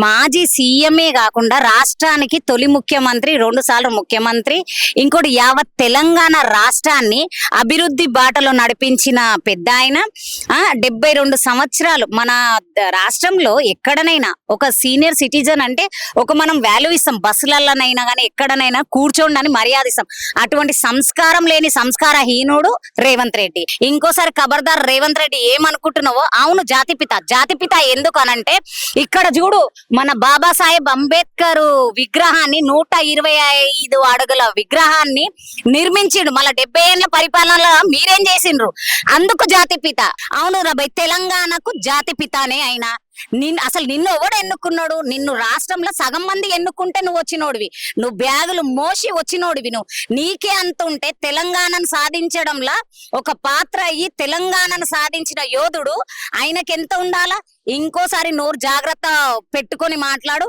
మాజీ సీఎంఏ కాకుండా రాష్ట్రానికి తొలి ముఖ్యమంత్రి, 2 సార్లు ముఖ్యమంత్రి, ఇంకోటి యావత్ తెలంగాణ రాష్ట్రాన్ని అభివృద్ధి బాటలో నడిపించిన పెద్ద ఆయన. 72 సంవత్సరాలు మన రాష్ట్రంలో ఎక్కడనైనా ఒక సీనియర్ సిటిజన్ అంటే ఒక మనం వాల్యూ ఇస్తాం. బస్సులలోనైనా కానీ ఎక్కడనైనా కూర్చోండి అని మర్యాద ఇస్తాం. అటువంటి సంస్కారం లేని సంస్కారహీనుడు రేవంత్ రెడ్డి. ఇంకోసారి ఖబర్దార్ రేవంత్ రెడ్డి, ఏమనుకుంటున్నావో. అవును, జాతిపిత ఎందుకు అనంటే, ఇక్కడ చూడు మన బాబాసాహెబ్ అంబేద్కర్ విగ్రహాన్ని 125 అడుగుల విగ్రహాన్ని నిర్మించిండు. మళ్ళీ 70 ఏళ్ల పరిపాలనలో మీరేం చేసిండ్రు? అందుకు జాతిపిత. అవును రాబాయ్, తెలంగాణకు జాతిపితానే అయినా అసలు నిన్ను ఎవడు ఎన్నుకున్నాడు? నిన్ను రాష్ట్రంలో సగం మంది ఎన్నుకుంటే నువ్వు వచ్చినోడివి, నువ్వు బ్యాగులు మోసి వచ్చినోడివి. నీకే అంత ఉంటే తెలంగాణను సాధించడంలా ఒక పాత్ర అయ్యి తెలంగాణను సాధించిన యోధుడు ఆయనకెంత ఉండాలా? ఇంకోసారి నోరు జాగ్రత్త పెట్టుకొని మాట్లాడు.